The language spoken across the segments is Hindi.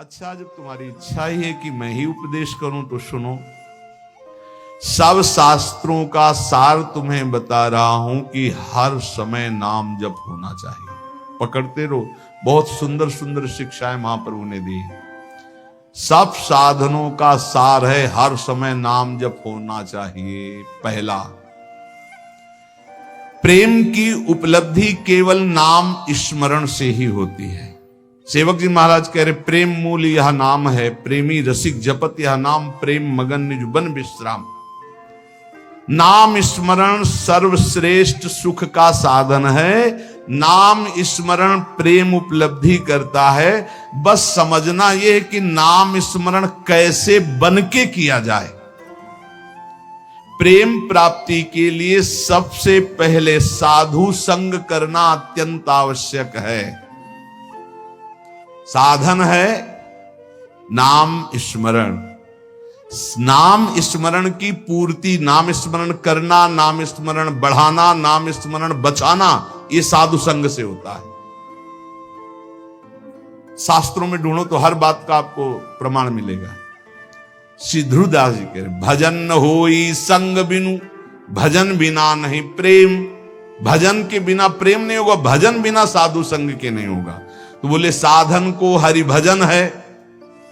अच्छा, जब तुम्हारी इच्छा ही है कि मैं ही उपदेश करूं तो सुनो। सब शास्त्रों का सार तुम्हें बता रहा हूं कि हर समय नाम जप होना चाहिए। पकड़ते रहो, बहुत सुंदर सुंदर शिक्षाएं महाप्रभु ने दी। सब साधनों का सार है हर समय नाम जप होना चाहिए। पहला, प्रेम की उपलब्धि केवल नाम स्मरण से ही होती है। सेवक जी महाराज कह रहे, प्रेम मूल यह नाम है, प्रेमी रसिक जपत यह नाम, प्रेम मगन निज बन विश्राम। नाम स्मरण सर्वश्रेष्ठ सुख का साधन है। नाम स्मरण प्रेम उपलब्धि करता है। बस समझना यह है कि नाम स्मरण कैसे बन के किया जाए। प्रेम प्राप्ति के लिए सबसे पहले साधु संग करना अत्यंत आवश्यक है। साधन है नाम स्मरण। नाम स्मरण की पूर्ति, नाम स्मरण करना, नाम स्मरण बढ़ाना, नाम स्मरण बचाना, ये साधु संग से होता है। शास्त्रों में ढूंढो तो हर बात का आपको प्रमाण मिलेगा। श्री ध्रुवदास जी कह रहे, भजन न होई संग बिनु, भजन बिना नहीं प्रेम। भजन के बिना प्रेम नहीं होगा, भजन बिना साधु संग के नहीं होगा। तो बोले साधन को हरि भजन है,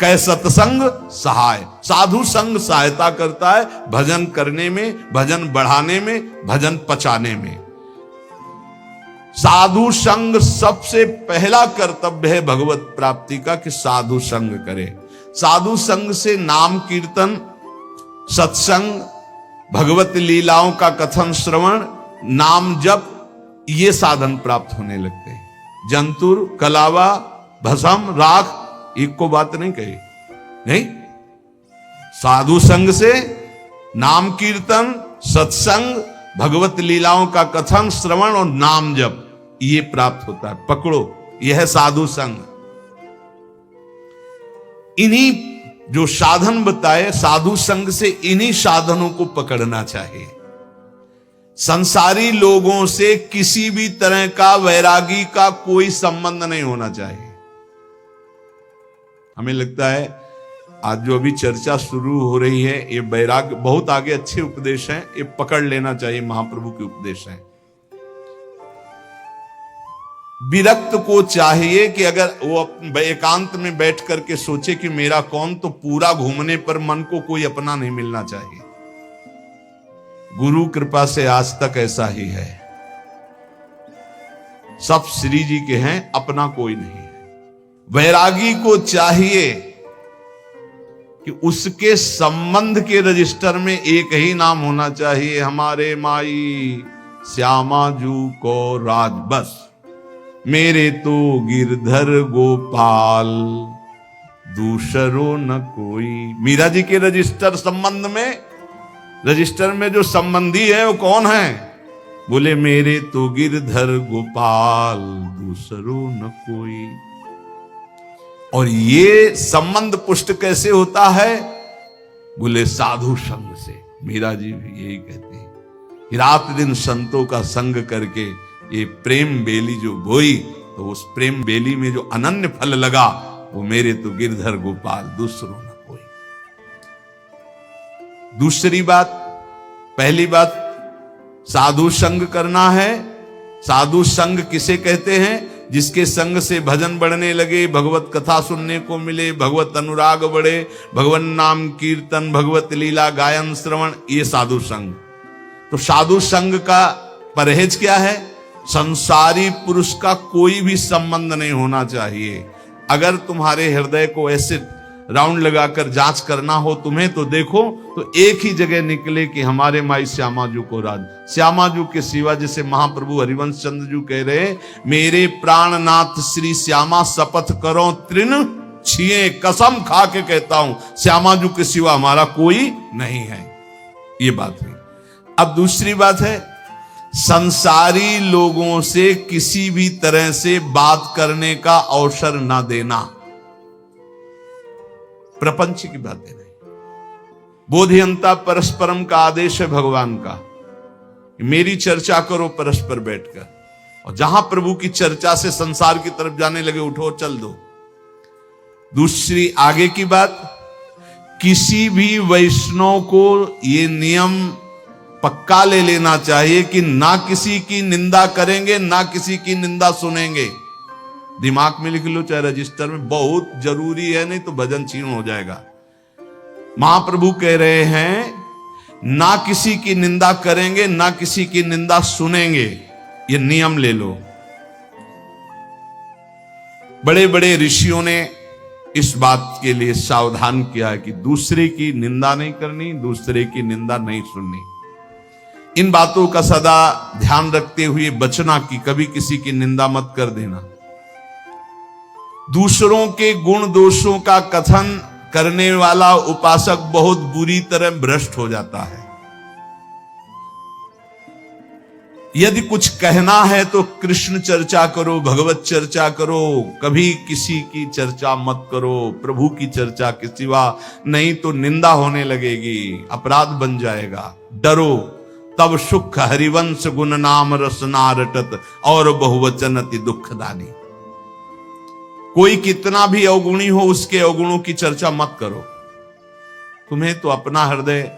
कै सत्संग सहाय। साधु संग सहायता करता है भजन करने में, भजन बढ़ाने में, भजन पचाने में। साधु संग सबसे पहला कर्तव्य है भगवत प्राप्ति का कि साधु संग करे। साधु संग से नाम कीर्तन, सत्संग, भगवत लीलाओं का कथन श्रवण, नाम जप, ये साधन प्राप्त होने लगते हैं। जंतुर, कलावा, भस्म, राख, एक को बात नहीं कही। नहीं, साधु संग से नाम कीर्तन, सत्संग, भगवत लीलाओं का कथन श्रवण और नाम जप, ये प्राप्त होता है। पकड़ो, यह है साधु संग। इन्हीं जो साधन बताए, साधु संग से इन्हीं साधनों को पकड़ना चाहिए। संसारी लोगों से किसी भी तरह का वैरागी का कोई संबंध नहीं होना चाहिए। हमें लगता है आज जो अभी चर्चा शुरू हो रही है, ये वैराग्य बहुत आगे अच्छे उपदेश हैं, ये पकड़ लेना चाहिए, महाप्रभु के उपदेश हैं। विरक्त को चाहिए कि अगर वो एकांत में बैठ करके सोचे कि मेरा कौन, तो पूरा घूमने पर मन को कोई अपना नहीं मिलना चाहिए। गुरु कृपा से आज तक ऐसा ही है। सब श्री जी के हैं, अपना कोई नहीं है। वैरागी को चाहिए कि उसके संबंध के रजिस्टर में एक ही नाम होना चाहिए, हमारे माई श्यामा जू को राज बस, मेरे तो गिरधर गोपाल, दूसरो न कोई। मीरा जी के रजिस्टर संबंध में, रजिस्टर में जो संबंधी है वो कौन है? बोले मेरे तो गिरधर गोपाल, दूसरो न कोई। और ये संबंध पुष्ट कैसे होता है? बोले साधु संग से। मीरा जी भी यही कहते हैं कि रात दिन संतों का संग करके ये प्रेम बेली जो बोई, तो उस प्रेम बेली में जो अनन्य फल लगा, वो मेरे तो गिरधर गोपाल, दूसरो न कोई। दूसरी बात, पहली बात साधु संग करना है। साधु संग किसे कहते हैं? जिसके संग से भजन बढ़ने लगे, भगवत कथा सुनने को मिले, भगवत अनुराग बढ़े, भगवान नाम कीर्तन, भगवत लीला गायन श्रवण, ये साधु संग। तो साधु संग का परहेज क्या है? संसारी पुरुष का कोई भी संबंध नहीं होना चाहिए। अगर तुम्हारे हृदय को ऐसे राउंड लगाकर जांच करना हो तुम्हें, तो देखो तो एक ही जगह निकले कि हमारे माई श्यामाजू को राज। श्यामाजू के सिवा, जैसे महाप्रभु हरिवंश चंद्र जी कह रहे, मेरे प्राणनाथ श्री श्यामा शपथ करो तृण छिए, कसम खा के कहता हूं श्यामाजू के सिवा हमारा कोई नहीं है। ये बात है। अब दूसरी बात है, संसारी लोगों से किसी भी तरह से बात करने का अवसर ना देना। प्रपंच की बातें नहीं। बोधियंता परस्परम का आदेश है भगवान का, मेरी चर्चा करो परस्पर बैठकर, और जहां प्रभु की चर्चा से संसार की तरफ जाने लगे, उठो चल दो। दूसरी आगे की बात, किसी भी वैष्णव को ये नियम पक्का ले लेना चाहिए कि ना किसी की निंदा करेंगे, ना किसी की निंदा सुनेंगे। दिमाग में लिख लो चाहे रजिस्टर में, बहुत जरूरी है, नहीं तो भजन छीन हो जाएगा। महाप्रभु कह रहे हैं ना किसी की निंदा करेंगे, ना किसी की निंदा सुनेंगे, ये नियम ले लो। बड़े बड़े ऋषियों ने इस बात के लिए सावधान किया है कि दूसरे की निंदा नहीं करनी, दूसरे की निंदा नहीं सुननी। इन बातों का सदा ध्यान रखते हुए बचना कि कभी किसी की निंदा मत कर देना। दूसरों के गुण दोषों का कथन करने वाला उपासक बहुत बुरी तरह भ्रष्ट हो जाता है। यदि कुछ कहना है तो कृष्ण चर्चा करो, भगवत चर्चा करो, कभी किसी की चर्चा मत करो, प्रभु की चर्चा के सिवा, नहीं तो निंदा होने लगेगी, अपराध बन जाएगा। डरो तब सुख हरिवंश गुण नाम रसना रटत और बहुवचन अति दुखदानी। कोई कितना भी अवगुणी हो उसके अवगुणों की चर्चा मत करो। तुम्हें तो अपना हृदय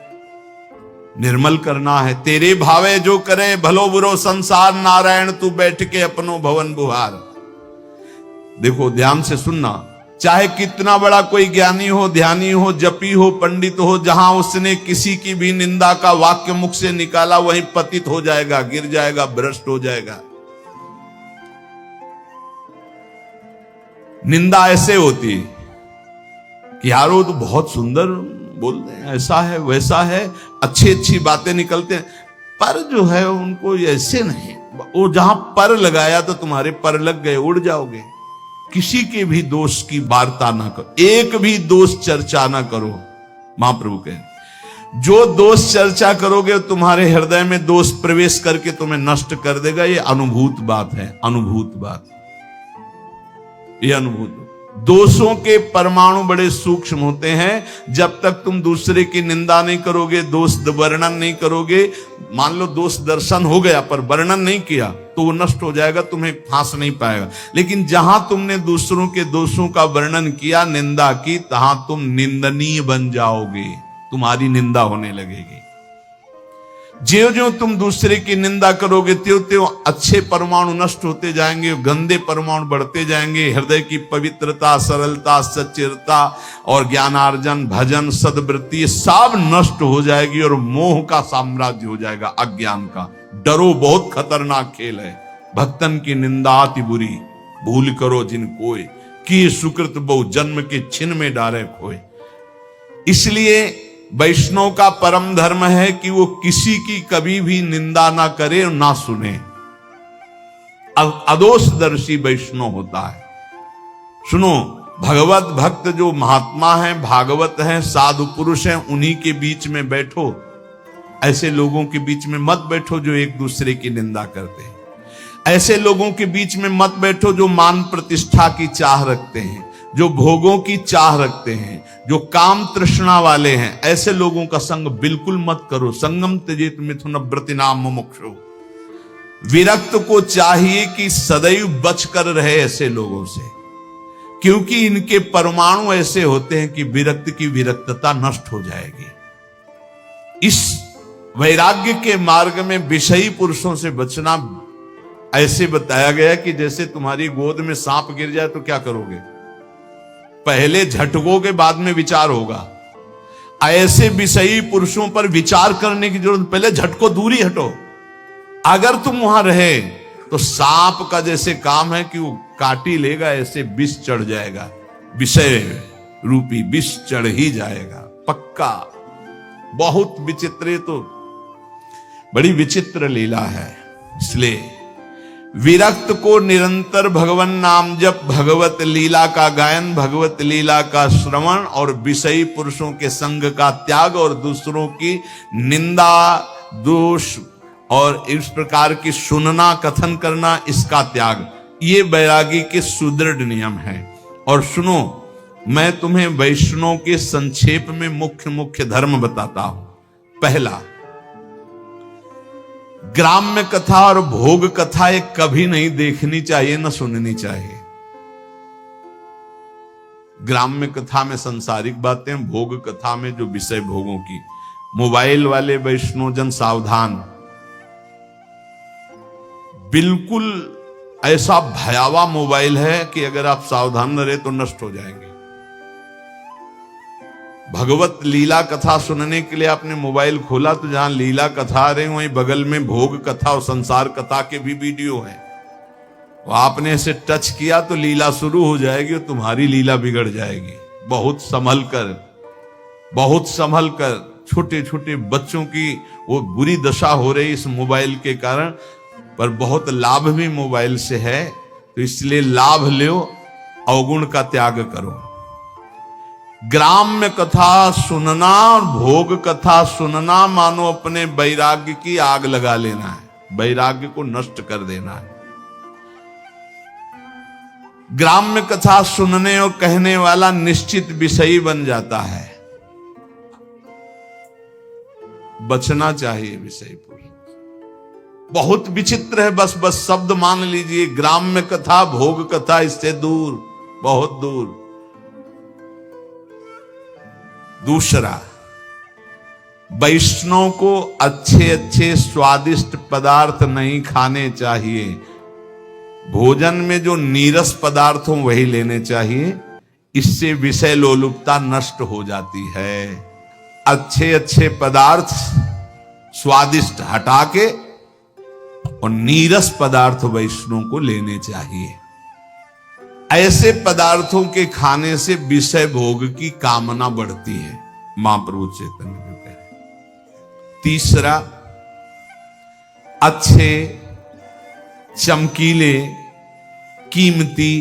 निर्मल करना है। तेरे भावे जो करे भलो बुरो संसार, नारायण तू बैठ के अपनो भवन बुहार। देखो ध्यान से सुनना, चाहे कितना बड़ा कोई ज्ञानी हो, ध्यानी हो, जपी हो, पंडित हो, जहां उसने किसी की भी निंदा का वाक्य मुख से निकाला वहीं पतित हो जाएगा, गिर जाएगा, भ्रष्ट हो जाएगा। निंदा ऐसे होती कि यार वो तो बहुत सुंदर बोलते हैं, ऐसा है वैसा है, अच्छी अच्छी बातें निकलते हैं, पर जो है उनको ऐसे नहीं। वो जहां पर लगाया तो तुम्हारे पर लग गए, उड़ जाओगे। किसी के भी दोष की वार्ता ना करो, एक भी दोष चर्चा ना करो। महाप्रभु कहे जो दोष चर्चा करोगे तुम्हारे हृदय में दोष प्रवेश करके तुम्हें नष्ट कर देगा। ये अनुभूत बात है, अनुभूत बात, ये अनुभूत। दोषों के परमाणु बड़े सूक्ष्म होते हैं। जब तक तुम दूसरे की निंदा नहीं करोगे, दोष वर्णन नहीं करोगे, मान लो दोष दर्शन हो गया पर वर्णन नहीं किया तो वो नष्ट हो जाएगा, तुम्हें फांस नहीं पाएगा। लेकिन जहां तुमने दूसरों के दोषों का वर्णन किया, निंदा की, तहां तुम निंदनीय बन जाओगे, तुम्हारी निंदा होने लगेगी। ज्यों ज्यों तुम दूसरे की निंदा करोगे त्यों त्यों अच्छे परमाणु नष्ट होते जाएंगे, गंदे परमाणु बढ़ते जाएंगे। हृदय की पवित्रता, सरलता, सच्चिरता और ज्ञानार्जन, भजन, सद्वृत्ति सब नष्ट हो जाएगी और मोह का साम्राज्य हो जाएगा, अज्ञान का। डरो, बहुत खतरनाक खेल है। भक्तन की निंदा अति बुरी, भूल करो जिन कोय, कि सुकृत बहु जन्म के छिन में डारे खोए। इसलिए वैष्णव का परम धर्म है कि वो किसी की कभी भी निंदा ना करे और ना सुने। अदोषदर्शी वैष्णव होता है। सुनो, भगवत भक्त जो महात्मा हैं, भागवत हैं, साधु पुरुष हैं, उन्हीं के बीच में बैठो। ऐसे लोगों के बीच में मत बैठो जो एक दूसरे की निंदा करते हैं। ऐसे लोगों के बीच में मत बैठो जो मान प्रतिष्ठा की चाह रखते हैं, जो भोगों की चाह रखते हैं, जो काम तृष्णा वाले हैं। ऐसे लोगों का संग बिल्कुल मत करो। संगम त्यजेत मिथुन व्रतिनाम मुमुक्षु। विरक्त को चाहिए कि सदैव बचकर रहे ऐसे लोगों से, क्योंकि इनके परमाणु ऐसे होते हैं कि विरक्त की विरक्तता नष्ट हो जाएगी। इस वैराग्य के मार्ग में विषयी पुरुषों से बचना ऐसे बताया गया कि जैसे तुम्हारी गोद में सांप गिर जाए तो क्या करोगे? पहले झटकोगे, बाद में विचार होगा। ऐसे विषयी पुरुषों पर विचार करने की जरूरत, पहले झटको, दूरी हटो। अगर तुम वहां रहे तो सांप का जैसे काम है कि वो काटी लेगा, ऐसे विष चढ़ जाएगा, विषय रूपी विष चढ़ ही जाएगा पक्का। बहुत विचित्र, तो बड़ी विचित्र लीला है। इसलिए विरक्त को निरंतर भगवान नाम जप, भगवत लीला का गायन, भगवत लीला का श्रवण और विषयी पुरुषों के संग का त्याग और दूसरों की निंदा, दोष और इस प्रकार की सुनना, कथन करना, इसका त्याग, ये बैरागी के सुदृढ़ नियम है। और सुनो, मैं तुम्हें वैष्णव के संक्षेप में मुख्य मुख्य धर्म बताता हूं। पहला, ग्राम्य कथा और भोग कथा एक कभी नहीं देखनी चाहिए, न सुननी चाहिए। ग्राम्य कथा में सांसारिक बातें, भोग कथा में जो विषय भोगों की। मोबाइल वाले वैष्णवजन सावधान, बिल्कुल ऐसा भयावह मोबाइल है कि अगर आप सावधान न रहे तो नष्ट हो जाएंगे। भगवत लीला कथा सुनने के लिए आपने मोबाइल खोला तो जहां लीला कथा आ रही वहीं बगल में भोग कथा और संसार कथा के भी वीडियो है। आपने इसे टच किया तो लीला शुरू हो जाएगी और तुम्हारी लीला बिगड़ जाएगी। बहुत संभल कर छोटे छोटे बच्चों की वो बुरी दशा हो रही इस मोबाइल के कारण, पर बहुत लाभ भी मोबाइल से है, तो इसलिए लाभ लो, अवगुण का त्याग करो। ग्राम्य कथा सुनना और भोग कथा सुनना मानो अपने वैराग्य की आग लगा लेना है, वैराग्य को नष्ट कर देना है। ग्राम्य कथा सुनने और कहने वाला निश्चित विषयी बन जाता है। बचना चाहिए विषय पर। बहुत विचित्र है, बस शब्द मान लीजिए, ग्राम्य कथा भोग कथा इससे दूर, बहुत दूर। दूसरा, वैष्णव को अच्छे अच्छे स्वादिष्ट पदार्थ नहीं खाने चाहिए। भोजन में जो नीरस पदार्थ हो वही लेने चाहिए, इससे विषय लोलुपता नष्ट हो जाती है। अच्छे अच्छे पदार्थ स्वादिष्ट हटा के और नीरस पदार्थ वैष्णव को लेने चाहिए। ऐसे पदार्थों के खाने से विषय भोग की कामना बढ़ती है, महाप्रभु चैतन्य देव कह रहे। तीसरा, अच्छे चमकीले कीमती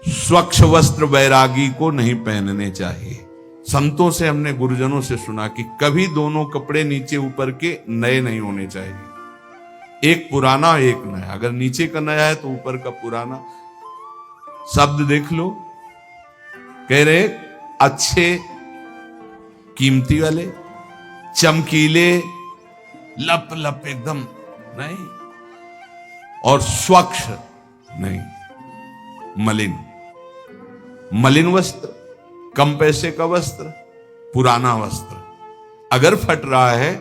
स्वच्छ वस्त्र वैरागी को नहीं पहनने चाहिए। संतों से हमने गुरुजनों से सुना कि कभी दोनों कपड़े नीचे ऊपर के नए नहीं होने चाहिए, एक पुराना एक नया। अगर नीचे का नया है तो ऊपर का पुराना। शब्द देख लो, कह रहे अच्छे कीमती वाले, चमकीले, लप लप एकदम नहीं, और स्वच्छ नहीं, मलिन वस्त्र, कम पैसे का वस्त्र, पुराना वस्त्र। अगर फट रहा है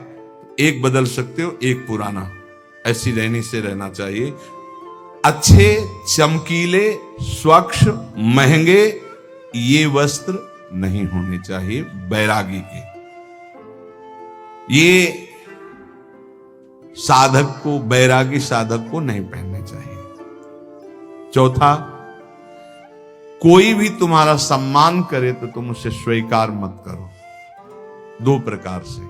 एक बदल सकते हो, एक पुराना, ऐसी रहनी से रहना चाहिए। अच्छे चमकीले स्वच्छ महंगे ये वस्त्र नहीं होने चाहिए बैरागी के। ये साधक को, बैरागी साधक को नहीं पहनने चाहिए। चौथा, कोई भी तुम्हारा सम्मान करे तो तुम उसे स्वीकार मत करो। दो प्रकार से,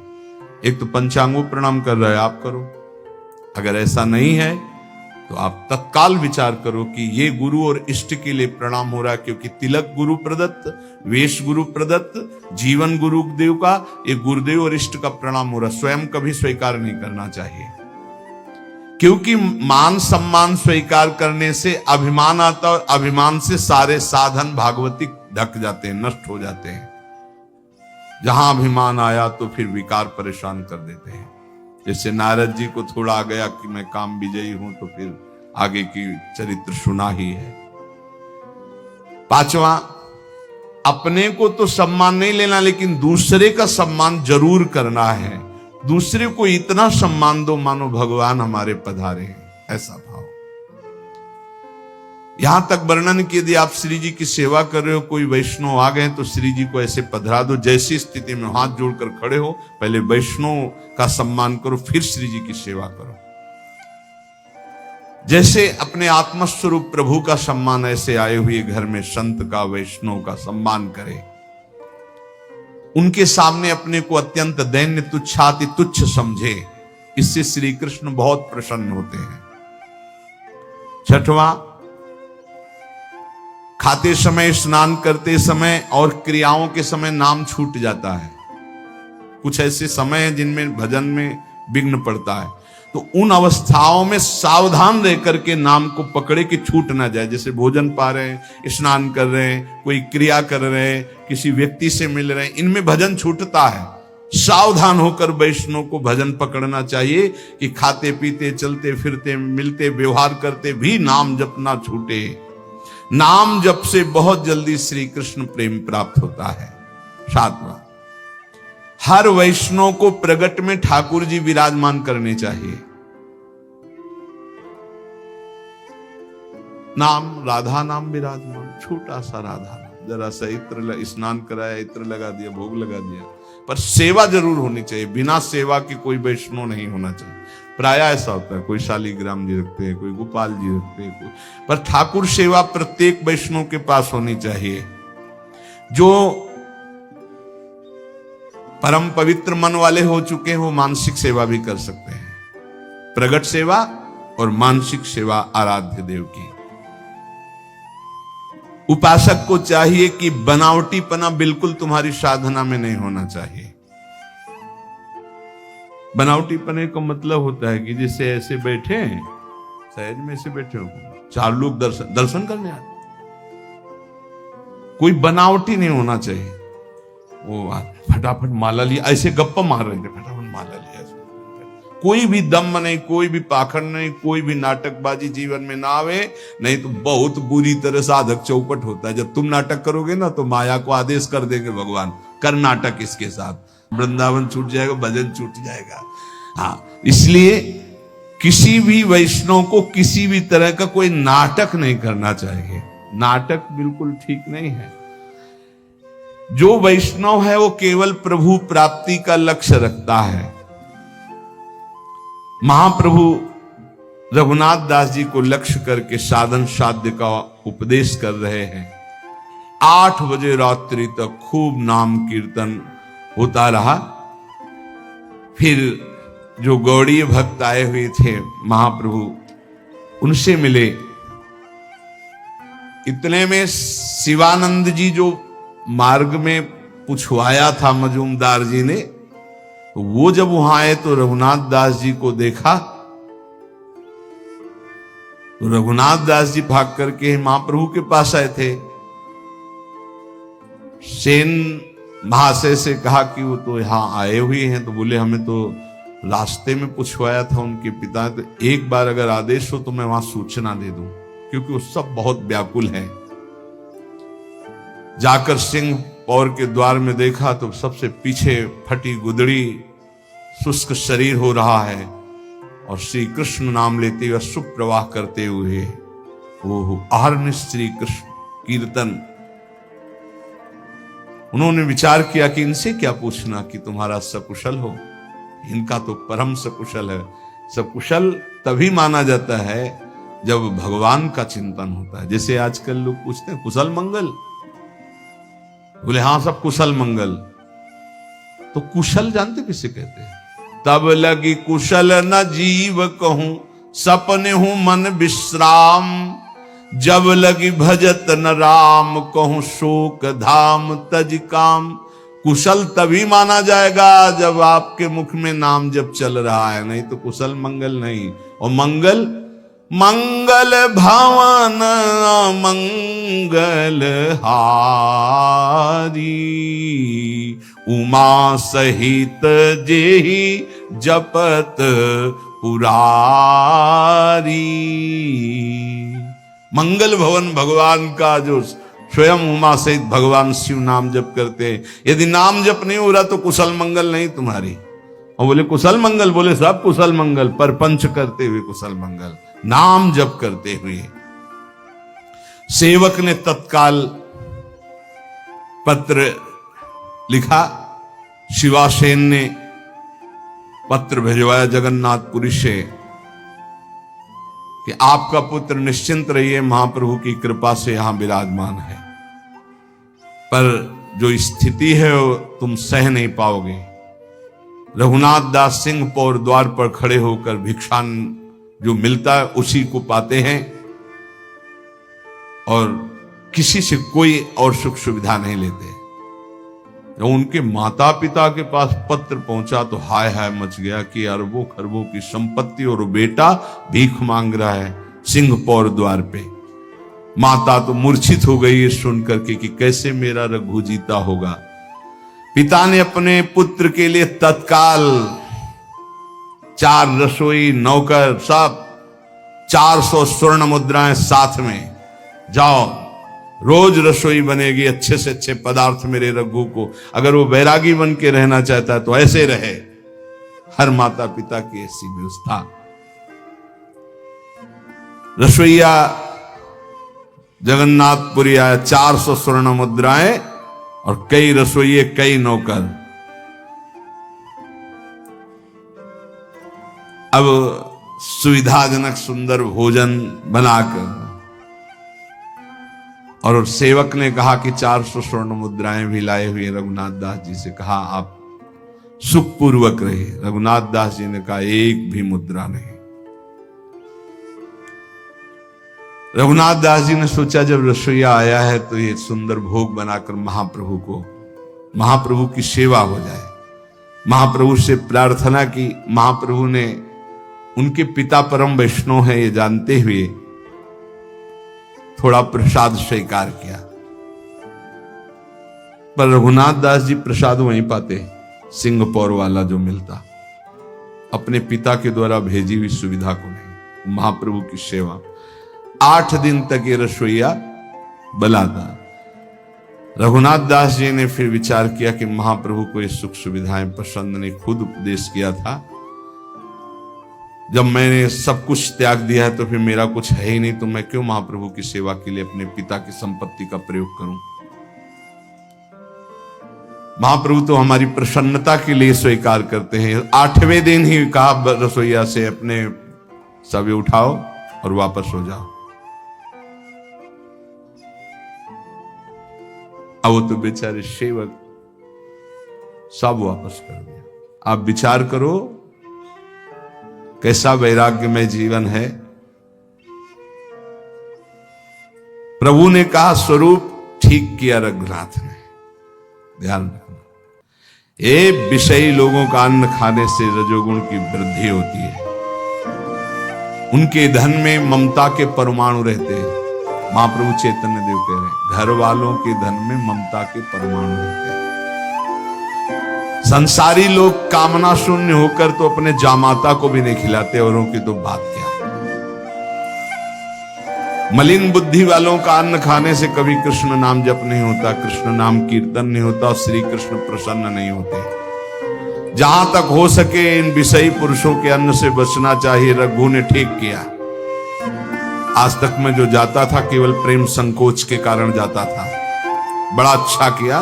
एक तो पंचांगों प्रणाम कर रहे आप करो, अगर ऐसा नहीं है तो आप तत्काल विचार करो कि ये गुरु और इष्ट के लिए प्रणाम हो रहा है, क्योंकि तिलक गुरु प्रदत्त, वेश गुरु प्रदत्त, जीवन गुरुदेव का, ये गुरुदेव और इष्ट का प्रणाम हो रहा है। स्वयं कभी स्वीकार नहीं करना चाहिए, क्योंकि मान सम्मान स्वीकार करने से अभिमान आता है, और अभिमान से सारे साधन भागवतिक ढक जाते हैं, नष्ट हो जाते हैं। जहां अभिमान आया तो फिर विकार परेशान कर देते हैं। जैसे नारद जी को थोड़ा आ गया कि मैं काम विजयी हूं, तो फिर आगे की चरित्र सुना ही है। पांचवा, अपने को तो सम्मान नहीं लेना, लेकिन दूसरे का सम्मान जरूर करना है। दूसरे को इतना सम्मान दो मानो भगवान हमारे पधारे हैं, ऐसा भाव। यहां तक वर्णन कि यदि आप श्री जी की सेवा कर रहे हो, कोई वैष्णव आ गए तो श्री जी को ऐसे पधरा दो, जैसी स्थिति में हाथ जोड़कर खड़े हो, पहले वैष्णव का सम्मान करो, फिर श्री जी की सेवा करो। जैसे अपने आत्मस्वरूप प्रभु का सम्मान, ऐसे आए हुए घर में संत का, वैष्णव का सम्मान करे। उनके सामने अपने को अत्यंत दैन्य तुच्छाति तुच्छ समझे, इससे श्री कृष्ण बहुत प्रसन्न होते हैं। छठवां, खाते समय, स्नान करते समय और क्रियाओं के समय नाम छूट जाता है। कुछ ऐसे समय हैं जिनमें भजन में विघ्न पड़ता है, तो उन अवस्थाओं में सावधान रह करके नाम को पकड़े कि छूट ना जाए। जैसे भोजन पा रहे हैं, स्नान कर रहे हैं, कोई क्रिया कर रहे हैं, किसी व्यक्ति से मिल रहे हैं, इनमें भजन छूटता है। सावधान होकर वैष्णव को भजन पकड़ना चाहिए कि खाते पीते, चलते फिरते, मिलते, व्यवहार करते भी नाम जप ना छूटे। नाम जप से बहुत जल्दी श्री कृष्ण प्रेम प्राप्त होता है। 7वां, हर वैष्णव को प्रगट में ठाकुर जी विराजमान करने चाहिए। नाम, राधा नाम विराजमान, छोटा सा राधा नाम, जरा सा इत्र स्नान कराया, इत्र लगा दिया, भोग लगा दिया, पर सेवा जरूर होनी चाहिए। बिना सेवा के कोई वैष्णव नहीं होना चाहिए। प्राय ऐसा होता है, कोई शालीग्राम जी रखते हैं, कोई गोपाल जी रखते हैं, पर ठाकुर सेवा प्रत्येक वैष्णव के पास होनी चाहिए। जो परम पवित्र मन वाले हो चुके हैं वो मानसिक सेवा भी कर सकते हैं, प्रगट सेवा और मानसिक सेवा आराध्य देव की। उपासक को चाहिए कि बनावटीपना बिल्कुल तुम्हारी साधना में नहीं होना चाहिए। बनावटीपने का मतलब होता है कि जैसे ऐसे बैठे हैं, सहज में ऐसे बैठे हो, 4 लोग दर्शन करने आते, कोई बनावटी नहीं होना चाहिए। वो फटाफट माला लिया, ऐसे गप्पा मार रहे थे, फटाफट माला लिया, कोई भी दम नहीं, कोई भी पाखंड नहीं, कोई भी नाटकबाजी जीवन में ना आवे, नहीं तो बहुत बुरी तरह साधक चौपट होता है। जब तुम नाटक करोगे ना तो माया को आदेश कर देंगे भगवान, कर नाटक इसके साथ, वृंदावन छूट जाएगा, भजन छूट जाएगा। हाँ, इसलिए किसी भी वैष्णव को किसी भी तरह का कोई नाटक नहीं करना चाहिए। नाटक बिल्कुल ठीक नहीं है। जो वैष्णव है वो केवल प्रभु प्राप्ति का लक्ष्य रखता है। महाप्रभु रघुनाथ दास जी को लक्ष्य करके साधन साध्य का उपदेश कर रहे हैं। 8 बजे रात्रि तक खूब नाम कीर्तन होता रहा। फिर जो गौड़ीय भक्त आए हुए थे महाप्रभु, उनसे मिले। इतने में शिवानंद जी जो मार्ग में पूछवाया था मजूमदार जी ने, तो वो जब वहां आए तो रघुनाथ दास जी को देखा, तो रघुनाथ दास जी भाग करके महाप्रभु के पास आए थे। सेन महाशय से कहा कि वो तो यहां आए हुए हैं, तो बोले हमें तो रास्ते में पूछवाया था उनके पिता, तो एक बार अगर आदेश हो तो मैं वहां सूचना दे दूं, क्योंकि वो सब बहुत व्याकुल है। जाकर सिंह पौर के द्वार में देखा तो सबसे पीछे फटी गुदड़ी, शुष्क शरीर हो रहा है, और श्री कृष्ण नाम लेते हुए सुप्रवाह करते हुए वो आहर्निश श्री कृष्ण कीर्तन। उन्होंने विचार किया कि इनसे क्या पूछना कि तुम्हारा सकुशल हो, इनका तो परम सकुशल है। सकुशल तभी माना जाता है जब भगवान का चिंतन होता है। जैसे आजकल लोग पूछते हैं कुशल मंगल, बोले हाँ सब कुशल मंगल, तो कुशल जानते किसे कहते हैं? तब लगी कुशल न जीव कहूं, सपने हूं मन विश्राम, जब लगी भजत न राम, कहूं शोक धाम तज काम। कुशल तभी माना जाएगा जब आपके मुख में नाम जब चल रहा है, नहीं तो कुशल मंगल नहीं। और मंगल, मंगल भवन मंगल हारी, उमा सहित जेहि जपत पुरारी। मंगल भवन भगवान का जो स्वयं उमा सहित भगवान शिव नाम जप करते हैं। यदि नाम जप नहीं हो रहा तो कुशल मंगल नहीं तुम्हारी। और बोले कुशल मंगल, बोले सब कुशल मंगल, पर पंच करते हुए कुशल मंगल, नाम जप करते हुए। सेवक ने तत्काल पत्र लिखा, शिवासेन ने पत्र भिजवाया जगन्नाथपुरी से कि आपका पुत्र निश्चिंत रहिए, महाप्रभु की कृपा से यहां विराजमान है, पर जो स्थिति है वो तुम सह नहीं पाओगे। रघुनाथ दास सिंह पौर द्वार पर खड़े होकर भिक्षान जो मिलता है उसी को पाते हैं, और किसी से कोई और सुख सुविधा नहीं लेते। जब उनके माता पिता के पास पत्र पहुंचा तो हाय हाय मच गया कि अरबों खरबों की संपत्ति और बेटा भीख मांग रहा है सिंह पौर द्वार पे। माता तो मूर्छित हो गई है सुन करके कि कैसे मेरा रघु जीता होगा। पिता ने अपने पुत्र के लिए तत्काल 4 रसोई, नौकर, सब 400 स्वर्ण मुद्राएं साथ में जाओ रोज रसोई बनेगी, अच्छे से अच्छे पदार्थ मेरे रघु को। अगर वो बैरागी बन के रहना चाहता है तो ऐसे रहे। हर माता पिता की ऐसी व्यवस्था। रसोईया जगन्नाथपुरी आया, 400 स्वर्ण मुद्राएं और कई रसोइये, कई नौकर। अब सुविधाजनक सुंदर भोजन बनाकर, और सेवक ने कहा कि 400 स्वर्ण मुद्राएं भी लाए हुए रघुनाथ दास जी से कहा आप सुखपूर्वक रहे। रघुनाथ दास जी ने कहा एक भी मुद्रा नहीं। रघुनाथ दास जी ने सोचा जब रसोईया आया है तो ये सुंदर भोग बनाकर महाप्रभु की सेवा हो जाए। महाप्रभु से प्रार्थना की। महाप्रभु ने उनके पिता परम वैष्णव हैं ये जानते हुए थोड़ा प्रसाद स्वीकार किया। पर रघुनाथ दास जी प्रसाद वहीं पाते, सिंहपौर वाला जो मिलता, अपने पिता के द्वारा भेजी हुई सुविधा को नहीं। महाप्रभु की सेवा 8 दिन तक ये रसोईया बलाता। रघुनाथ दास जी ने फिर विचार किया कि महाप्रभु को ये सुख सुविधाएं पसंद नहीं। खुद उपदेश किया था, जब मैंने सब कुछ त्याग दिया है तो फिर मेरा कुछ है ही नहीं, तो मैं क्यों महाप्रभु की सेवा के लिए अपने पिता की संपत्ति का प्रयोग करूं। महाप्रभु तो हमारी प्रसन्नता के लिए स्वीकार करते हैं। 8वें दिन ही कहा रसोईया से अपने सभी उठाओ और वापस हो जाओ। अब वो तो बेचारे सेवक सब वापस कर दिया। आप विचार करो कैसा वैराग्यमय जीवन है। प्रभु ने कहा स्वरूप ठीक किया रघुनाथ ने। ध्यान रखना, ये विषयी लोगों का अन्न खाने से रजोगुण की वृद्धि होती है। उनके धन में ममता के परमाणु रहते हैं। महाप्रभु चैतन्य देव कह रहे हैं घर वालों के धन में ममता के परमाणु रहते हैं। संसारी लोग कामना शून्य होकर तो अपने जामाता को भी नहीं खिलाते, औरों की तो बात क्या। मलिन बुद्धि वालों का अन्न खाने से कभी कृष्ण नाम जप नहीं होता, कृष्ण नाम कीर्तन नहीं होता और श्री कृष्ण प्रसन्न नहीं होते। जहां तक हो सके इन विषयी पुरुषों के अन्न से बचना चाहिए। रघु ने ठीक किया। आज तक में जो जाता था केवल प्रेम संकोच के कारण जाता था। बड़ा अच्छा किया,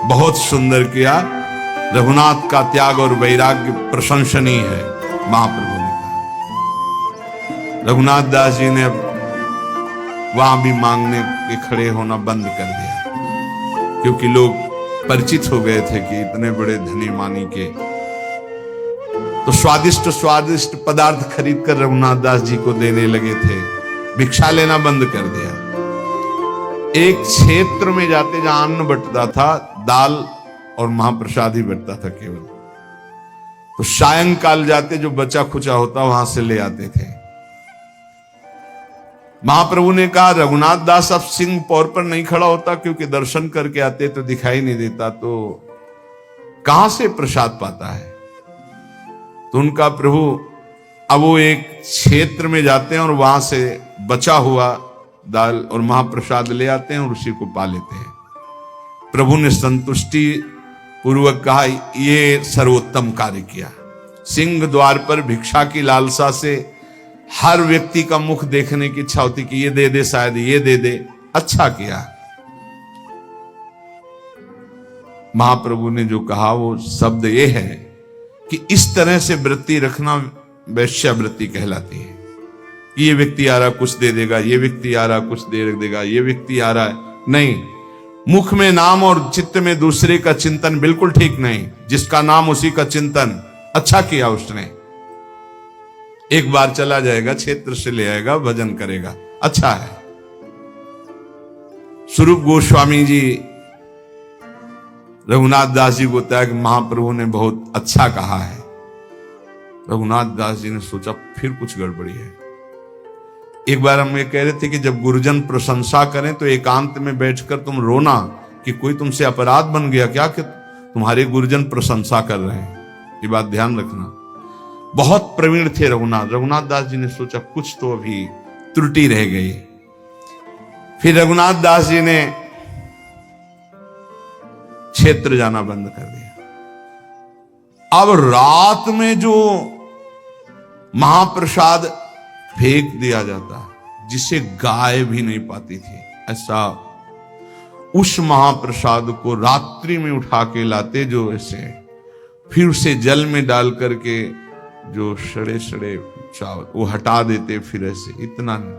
बहुत सुंदर किया। रघुनाथ का त्याग और वैराग्य प्रशंसनीय है। महाप्रभु ने कहा। रघुनाथ दास जी ने वहां भी मांगने के खड़े होना बंद कर दिया, क्योंकि लोग परिचित हो गए थे कि इतने बड़े धनी मानी के तो स्वादिष्ट स्वादिष्ट पदार्थ खरीद कर रघुनाथ दास जी को देने लगे थे। भिक्षा लेना बंद कर दिया। एक क्षेत्र में जाते जहां अन्न बंटता था, दाल और महाप्रसाद ही बंटता था केवल, तो सायंकाल जाते जो बचा खुचा होता वहां से ले आते थे। महाप्रभु ने कहा रघुनाथ दास अब सिंह पौर पर नहीं खड़ा होता, क्योंकि दर्शन करके आते तो दिखाई नहीं देता, तो कहां से प्रसाद पाता है। तो उनका प्रभु अब वो एक क्षेत्र में जाते हैं और वहां से बचा हुआ दाल और महाप्रसाद ले आते हैं और उसी को पा लेते हैं। प्रभु ने संतुष्टि पूर्वक कहा ये सर्वोत्तम कार्य किया। सिंह द्वार पर भिक्षा की लालसा से हर व्यक्ति का मुख देखने की इच्छा होती कि ये दे दे, शायद ये दे दे। अच्छा किया। महाप्रभु ने जो कहा वो शब्द ये है कि इस तरह से वृत्ति रखना वैश्यावृत्ति कहलाती है। ये व्यक्ति आ रहा कुछ दे देगा, ये व्यक्ति आ रहा कुछ दे देगा, ये व्यक्ति आ रहा है, नहीं। मुख में नाम और चित्त में दूसरे का चिंतन बिल्कुल ठीक नहीं। जिसका नाम उसी का चिंतन। अच्छा किया उसने। एक बार चला जाएगा, क्षेत्र से ले आएगा, भजन करेगा, अच्छा है। स्वरूप गोस्वामी जी रघुनाथ दास जी को बताया कि महाप्रभु ने बहुत अच्छा कहा है। रघुनाथ दास जी ने सोचा फिर कुछ गड़बड़ी है। एक बार हम ये कह रहे थे कि जब गुरुजन प्रशंसा करें तो एकांत में बैठकर तुम रोना कि कोई तुमसे अपराध बन गया क्या कि तुम्हारे गुरुजन प्रशंसा कर रहे हैं। ये बात ध्यान रखना। बहुत प्रवीण थे रघुनाथ दास जी ने सोचा कुछ तो अभी त्रुटि रह गई। फिर रघुनाथ दास जी ने क्षेत्र जाना बंद कर दिया। अब रात में जो महाप्रसाद फेंक दिया जाता है, जिसे गाय भी नहीं पाती थी, ऐसा उस महाप्रसाद को रात्रि में उठा के लाते, जो ऐसे फिर उसे जल में डाल करके जो सड़े सड़े चावल वो हटा देते, फिर ऐसे इतना नहीं,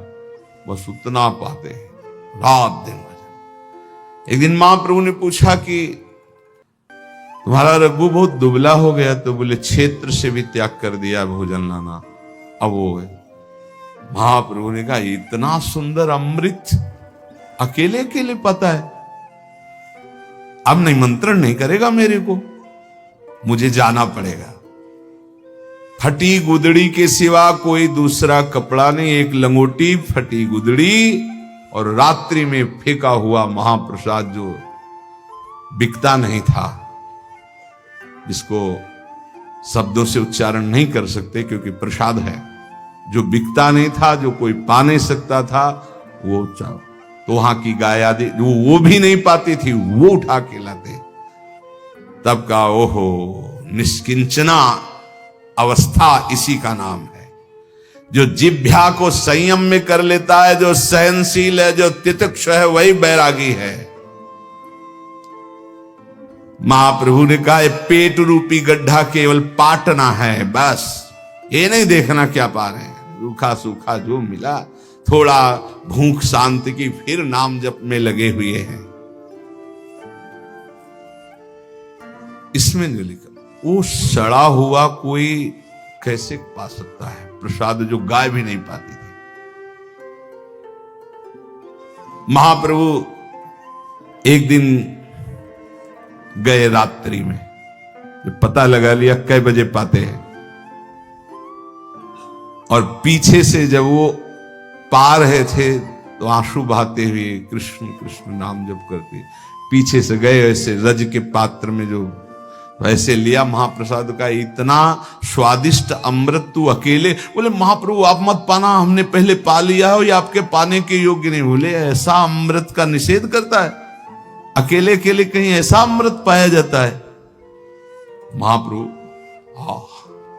बस उतना पाते हैं रात दिन भजन। एक दिन महाप्रभु ने पूछा कि तुम्हारा रघु बहुत दुबला हो गया, तो बोले क्षेत्र से भी त्याग कर दिया भोजन लाना। अब वो महाप्रभु ने कहा इतना सुंदर अमृत अकेले अकेले पता है, अब निमंत्रण नहीं करेगा मेरे को, मुझे जाना पड़ेगा। फटी गुदड़ी के सिवा कोई दूसरा कपड़ा नहीं, एक लंगोटी, फटी गुदड़ी और रात्रि में फेंका हुआ महाप्रसाद जो बिकता नहीं था, जिसको शब्दों से उच्चारण नहीं कर सकते क्योंकि प्रसाद है, जो बिकता नहीं था, जो कोई पा नहीं सकता था, वो चाव तो वहां की गाय आदि जो वो भी नहीं पाती थी, वो उठा के लाते। तब का ओहो निष्किंचना अवस्था इसी का नाम है। जो जिह्वा को संयम में कर लेता है, जो सहनशील है, जो तितिक्ष है, वही बैरागी है। महाप्रभु ने कहा पेट रूपी गड्ढा केवल पाटना है, बस ये नहीं देखना क्या पा रहे हैं, रूखा सूखा जो मिला, थोड़ा भूख शांति की, फिर नाम जप में लगे हुए हैं। इसमें नहीं लिखा वो सड़ा हुआ कोई कैसे पा सकता है प्रसाद, जो गाय भी नहीं पाती थी। महाप्रभु एक दिन गए रात्रि में, पता लगा लिया कै बजे पाते हैं, और पीछे से जब वो पा रहे थे तो आंसू बहाते हुए कृष्ण कृष्ण नाम जप करते पीछे से गए, ऐसे रज के पात्र में जो वैसे लिया महाप्रसाद का, इतना स्वादिष्ट अमृत तू अकेले। बोले महाप्रभु आप मत पाना, हमने पहले पा लिया है, ये आपके पाने के योग्य नहीं। बोले ऐसा अमृत का निषेध करता है, अकेले अकेले कहीं ऐसा अमृत पाया जाता है। महाप्रभु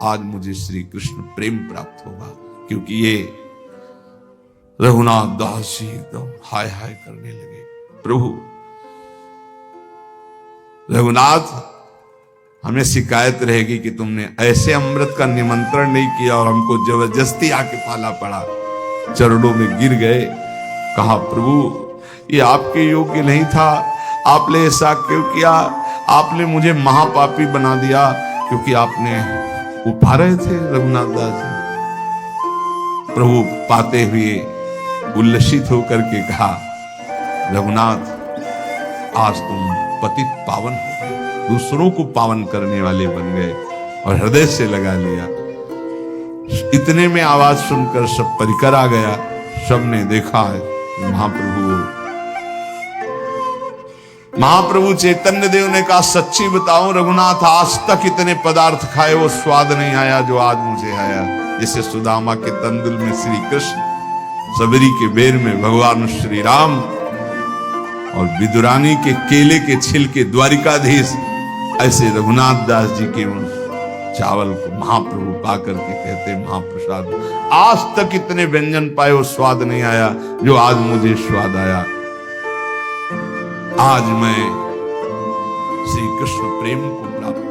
आज मुझे श्री कृष्ण प्रेम प्राप्त होगा, क्योंकि ये रघुनाथ दास जी एकदम हाय हाय करने लगे। प्रभु रघुनाथ हमें शिकायत रहेगी कि तुमने ऐसे अमृत का निमंत्रण नहीं किया और हमको जबरदस्ती आके पाला पड़ा। चरणों में गिर गए, कहा प्रभु ये आपके योग्य नहीं था, आपने ऐसा क्यों किया, आपने मुझे महापापी बना दिया, क्योंकि आपने उपा रहे थे रघुनाथ दास जी। प्रभु पाते हुए उल्लसित होकर के कहा रघुनाथ आज तुम पतित पावन हो गए, दूसरों को पावन करने वाले बन गए, और हृदय से लगा लिया। इतने में आवाज सुनकर सब परिकर आ गया, सबने देखा है महाप्रभु चैतन्य देव ने कहा सच्ची बताऊं रघुनाथ, आज तक इतने पदार्थ खाए वो स्वाद नहीं आया जो आज मुझे आया। जैसे सुदामा के तंदुल में श्री कृष्ण, सबरी के बेर में भगवान श्री राम, और विदुरानी के केले के छिलके द्वारिकाधीश, ऐसे रघुनाथ दास जी के उन चावल को महाप्रभु पा करके कहते महाप्रसाद, आज तक इतने व्यंजन पाए वो स्वाद नहीं आया जो आज मुझे स्वाद आया। आज मैं श्री कृष्ण प्रेम को प्राप्त